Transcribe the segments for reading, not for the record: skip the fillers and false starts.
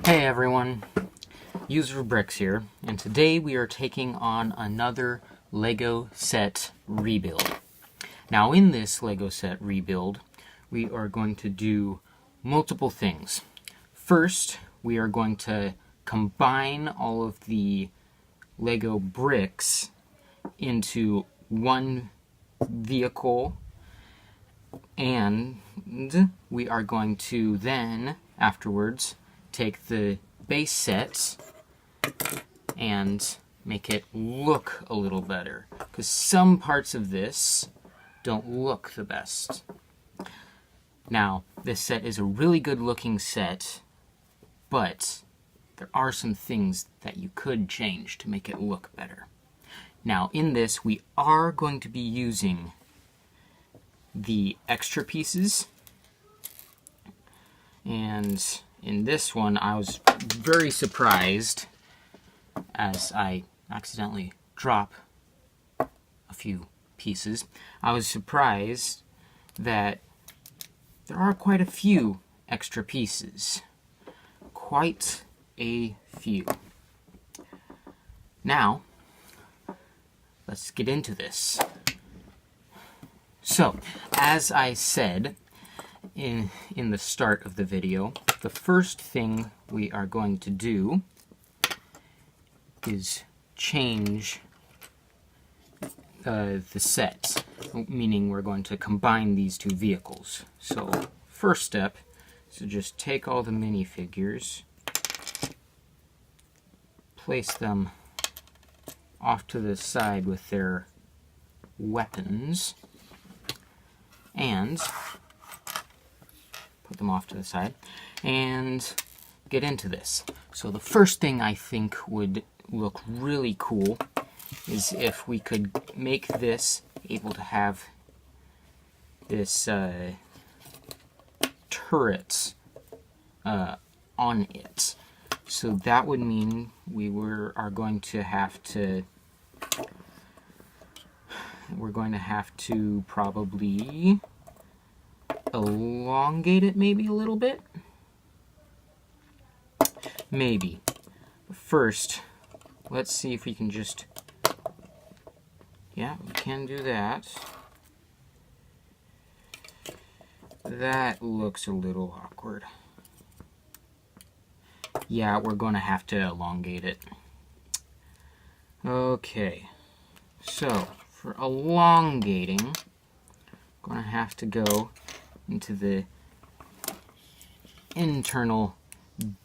Hey everyone, User Bricks here, and today we are taking on another LEGO set rebuild. Now in this LEGO set rebuild, we are going to do multiple things. First, we are going to combine all of the LEGO bricks into one vehicle, and we are going to then, afterwards, take the base sets and make it look a little better, because some parts of this don't look the best. Now, this set is a really good looking set, but there are some things that you could change to make it look better. Now, in this, we are going to be using the extra pieces, and in this one, I was very surprised as I accidentally drop a few pieces. I was surprised that there are quite a few extra pieces. Quite a few. Now, let's get into this. So, as I said in the start of the video, the first thing we are going to do is change the set, meaning we're going to combine these two vehicles. So, first step is to just take all the minifigures, place them off to the side with their weapons, and put them off to the side, and get into this. So the first thing I think would look really cool is if we could make this able to have this turrets on it. So that would mean we're going to have to probably elongate it maybe a little bit. Maybe. First, let's see if we can just... Yeah, we can do that. That looks a little awkward. Yeah, we're going to have to elongate it. Okay. So, for elongating, I'm going to have to go into the internal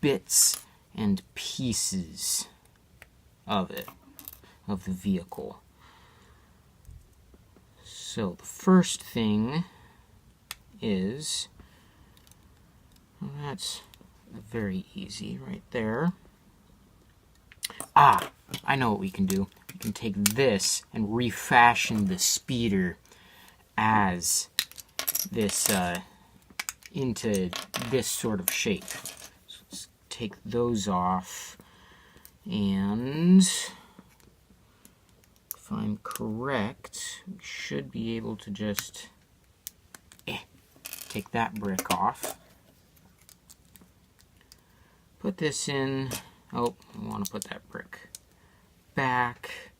bits and pieces of it, of the vehicle. So the first thing is, well, that's very easy right there. Ah, I know what we can do. We can take this and refashion the speeder as this into this sort of shape. So let's take those off, and if I'm correct, we should be able to just take that brick off. Put this in. Oh, I want to put that brick back.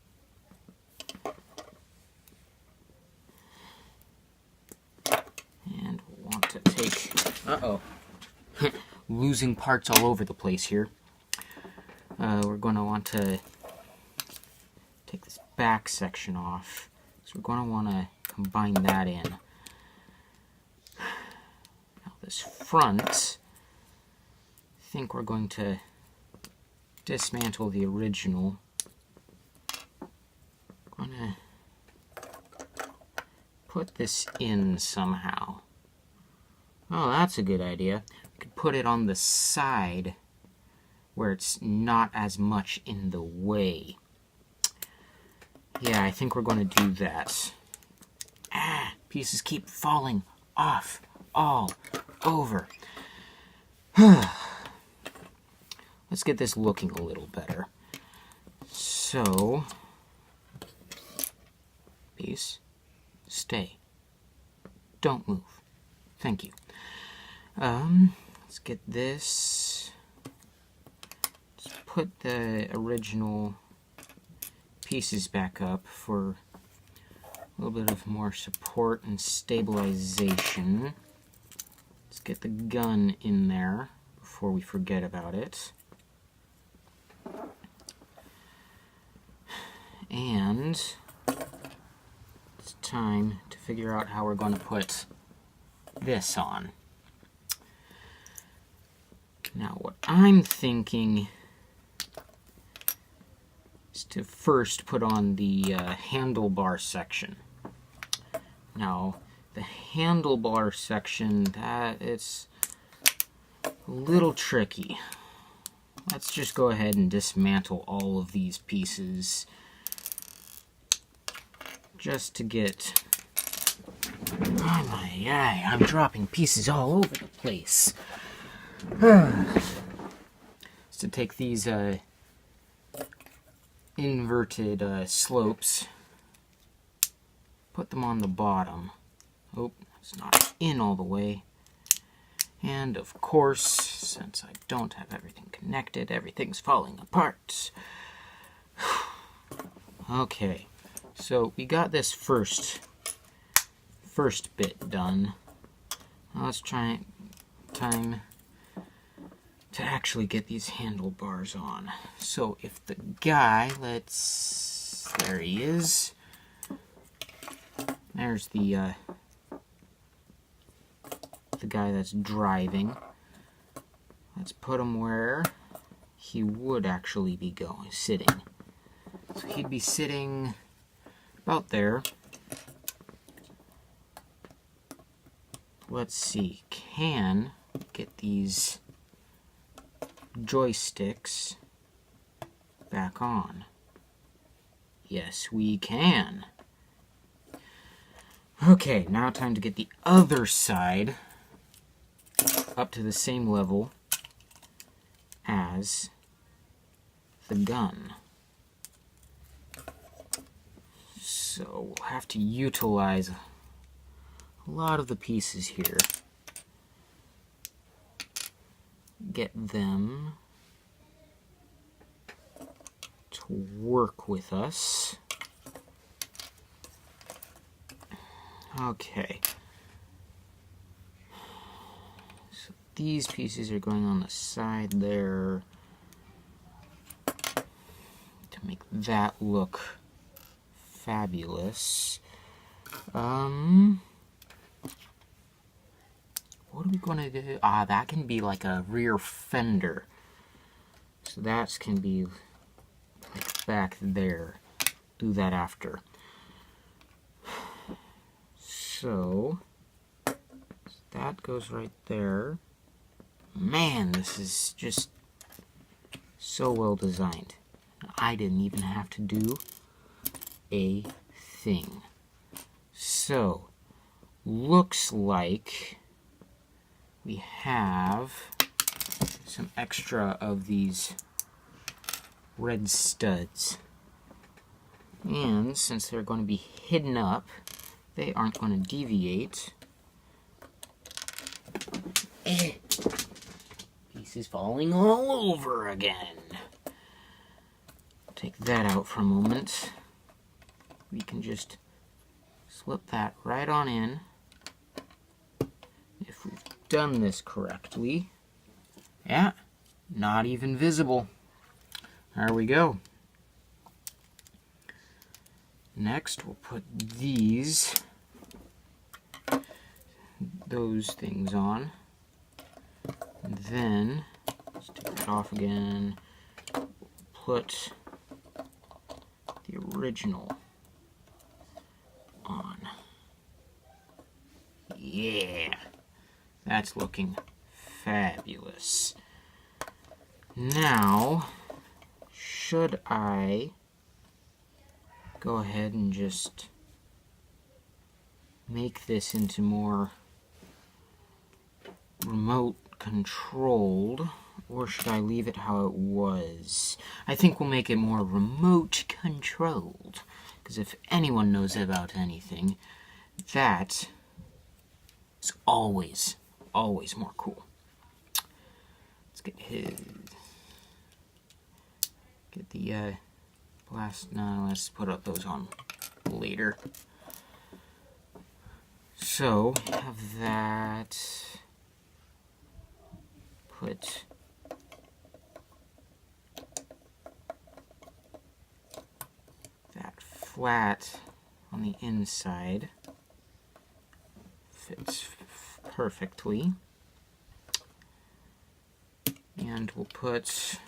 And want to take... Uh-oh. Losing parts all over the place here. We're going to want to take this back section off. So we're going to want to combine that in. Now this front, I think we're going to dismantle the original. I'm going to put this in somehow. Oh, that's a good idea. We could put it on the side where it's not as much in the way. Yeah, I think we're going to do that. Ah, pieces keep falling off all over. Let's get this looking a little better. So, piece, stay. Don't move. Thank you. Let's get this put the original pieces back up for a little bit of more support and stabilization. Let's get the gun in there before we forget about it. And it's time to figure out how we're going to put this on. Now what I'm thinking is to first put on the handlebar section. Now the handlebar section, it's a little tricky. Let's just go ahead and dismantle all of these pieces just to get... Oh my eye, I'm dropping pieces all over the place. Is to take these inverted slopes, put them on the bottom. Oh, it's not in all the way. And of course, since I don't have everything connected, everything's falling apart. Okay, so we got this first bit done. Now let's try time to actually get these handlebars on. So if the guy, there he is. There's the guy that's driving. Let's put him where he would actually be sitting. So he'd be sitting about there. Let's see, can get these joysticks back on. Yes, we can. Okay, now time to get the other side up to the same level as the gun. So we'll have to utilize a lot of the pieces here. Get them to work with us. Okay. So these pieces are going on the side there to make that look fabulous. What are we going to do? That can be like a rear fender. So that can be like back there. Do that after. So that goes right there. Man, this is just so well designed. I didn't even have to do a thing. So, looks like we have some extra of these red studs. And since they're going to be hidden up, they aren't going to deviate. Pieces falling all over again. Take that out for a moment. We can just slip that right on in. If we've done this correctly. Yeah, not even visible. There we go. Next, we'll put those things on. And then, let's take that off again. Put the original on. Yeah, that's looking fabulous. Now, should I go ahead and just make this into more remote controlled, or should I leave it how it was? I think we'll make it more remote controlled, because if anyone knows about anything, that is always more cool. Let's get his... get the no, let's put up those on later. So, have that, put that flat on the inside, fits perfectly, and we'll put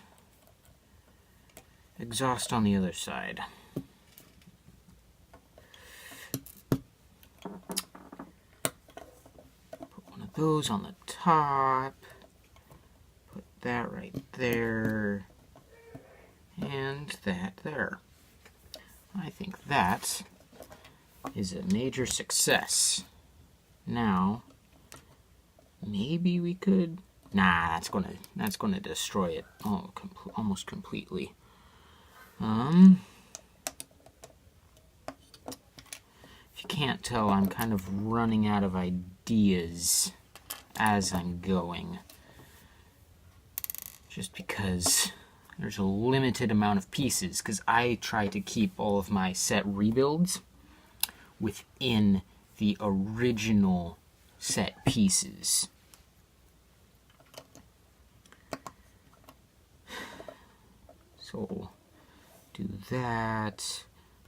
exhaust on the other side. Those on the top, put that right there, and that there. I think that is a major success. Now, maybe we could, nah, that's gonna destroy it almost completely. If you can't tell, I'm kind of running out of ideas as I'm going, just because there's a limited amount of pieces, because I try to keep all of my set rebuilds within the original set pieces. So do that.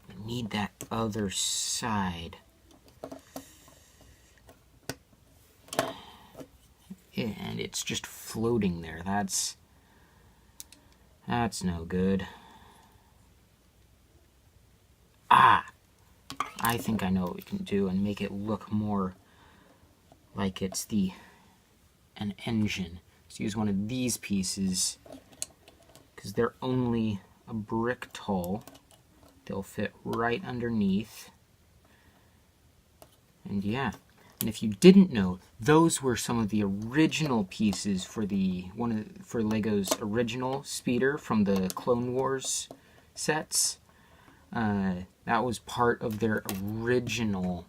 We need that other side. And it's just floating there. That's no good. Ah! I think I know what we can do and make it look more like it's an engine. Let's use one of these pieces, because they're only a brick tall. They'll fit right underneath. And yeah. And if you didn't know, those were some of the original pieces for for Lego's original speeder from the Clone Wars sets. That was part of their original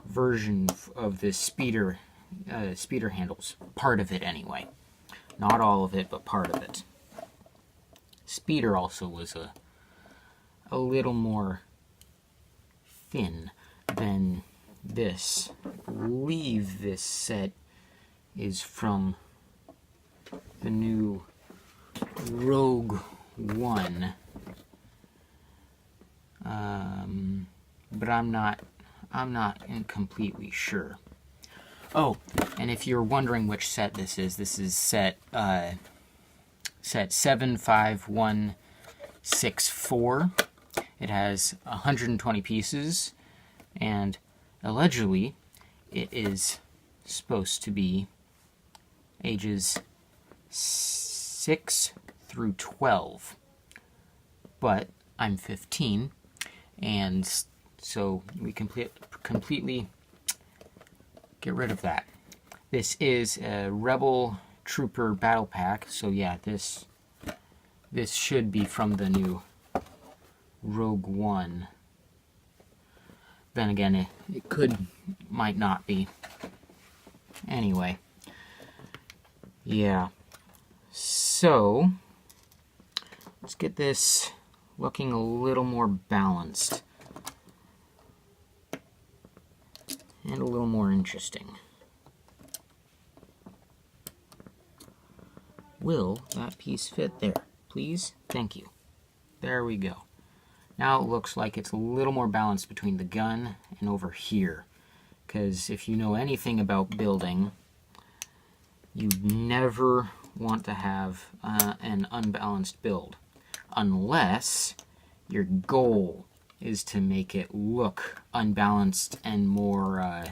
version of the speeder handles. Part of it, anyway. Not all of it, but part of it. Speeder also was a little more thin than this. I believe this set is from the new Rogue One. But I'm not completely sure. Oh, and if you're wondering which set this is set 75164. It has 120 pieces, and allegedly it is supposed to be ages 6 through 12. But I'm 15, and so we completely get rid of that. This is a Rebel Trooper Battle Pack, so yeah, this should be from the new Rogue One. Then again, it might not be. Anyway, yeah. So let's get this looking a little more balanced and a little more interesting. Will that piece fit there? Please? Thank you. There we go. Now it looks like it's a little more balanced between the gun and over here. Because if you know anything about building, you never want to have an unbalanced build. Unless your goal is to make it look unbalanced and more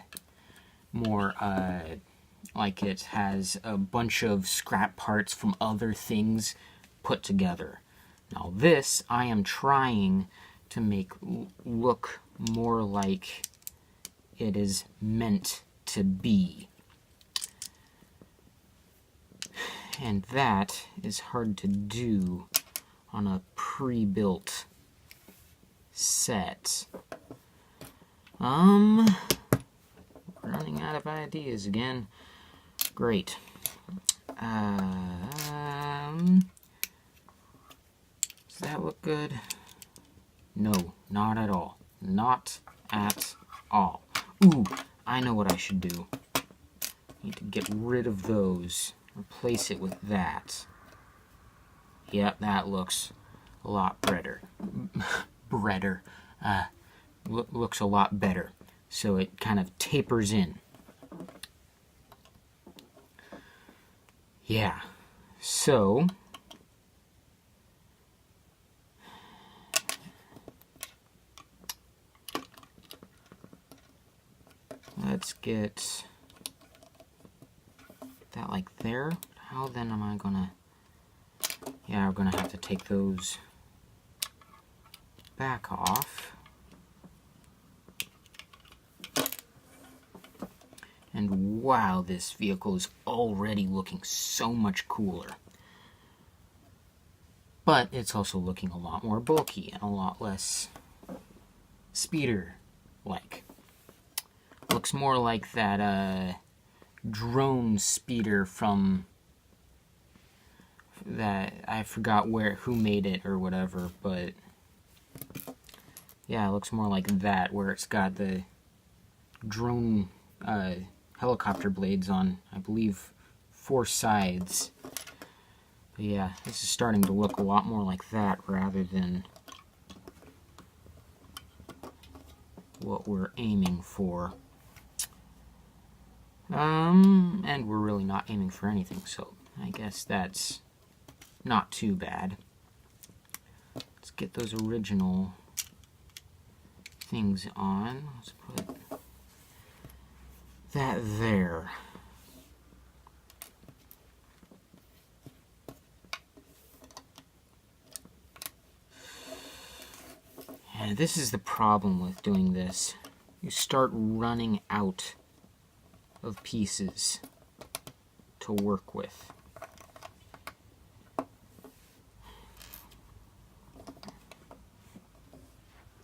like it has a bunch of scrap parts from other things put together. Now this, I am trying to make look more like it is meant to be. And that is hard to do on a pre-built set. Running out of ideas again. Great. that look good? No, not at all. Not at all. Ooh, I know what I should do. Need to get rid of those. Replace it with that. Yep, that looks a lot better. Looks a lot better. So it kind of tapers in. Yeah. So let's get that like there. How then am I gonna... Yeah, we're gonna have to take those back off. And wow, this vehicle is already looking so much cooler. But it's also looking a lot more bulky and a lot less speeder-like. Looks more like that drone speeder from that, I forgot who made it or whatever, but yeah, it looks more like that, where it's got the drone helicopter blades on, I believe, 4 sides. But yeah, this is starting to look a lot more like that rather than what we're aiming for. And we're really not aiming for anything, so I guess that's not too bad. Let's get those original things on. Let's put that there. And this is the problem with doing this. You start running out of pieces to work with.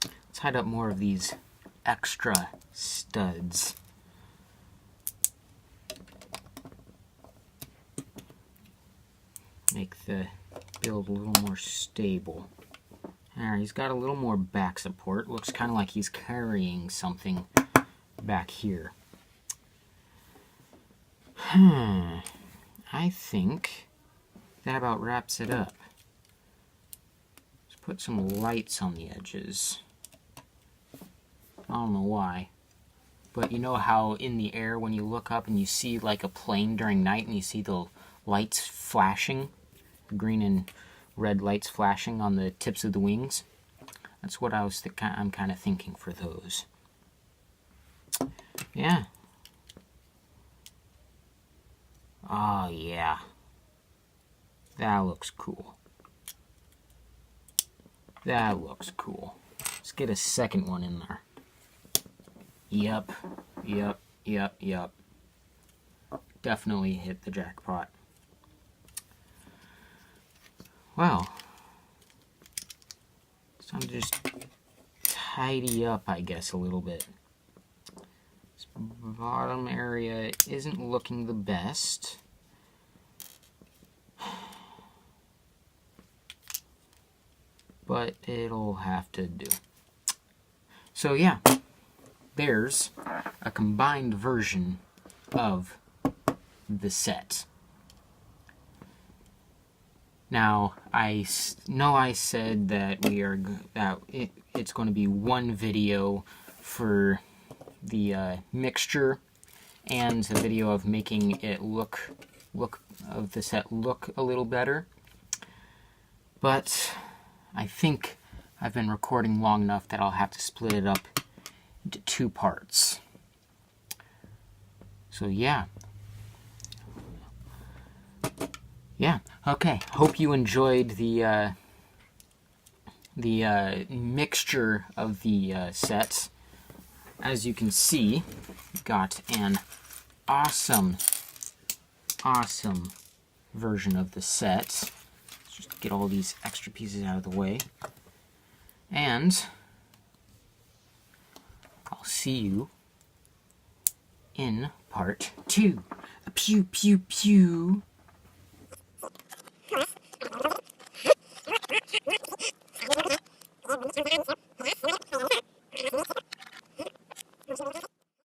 Let's hide up more of these extra studs. Make the build a little more stable. Alright, he's got a little more back support. Looks kind of like he's carrying something back here. I think that about wraps it up. Let's put some lights on the edges. I don't know why, but you know how in the air when you look up and you see like a plane during night and you see the lights flashing, green and red lights flashing on the tips of the wings? That's what I'm kind of thinking for those. Yeah. Oh yeah. That looks cool. That looks cool. Let's get a second one in there. Yep. Definitely hit the jackpot. Well, it's time to just tidy up, I guess, a little bit. This bottom area isn't looking the best. But it'll have to do. So yeah, there's a combined version of the set. Now, I know I said that it's going to be one video for the mixture and the video of making it look of the set look a little better. But I think I've been recording long enough that I'll have to split it up into 2 parts. So yeah. Yeah, okay. Hope you enjoyed the mixture of the sets. As you can see, got an awesome version of the set. Let's just get all these extra pieces out of the way. And I'll see you in part 2. Pew, pew, pew.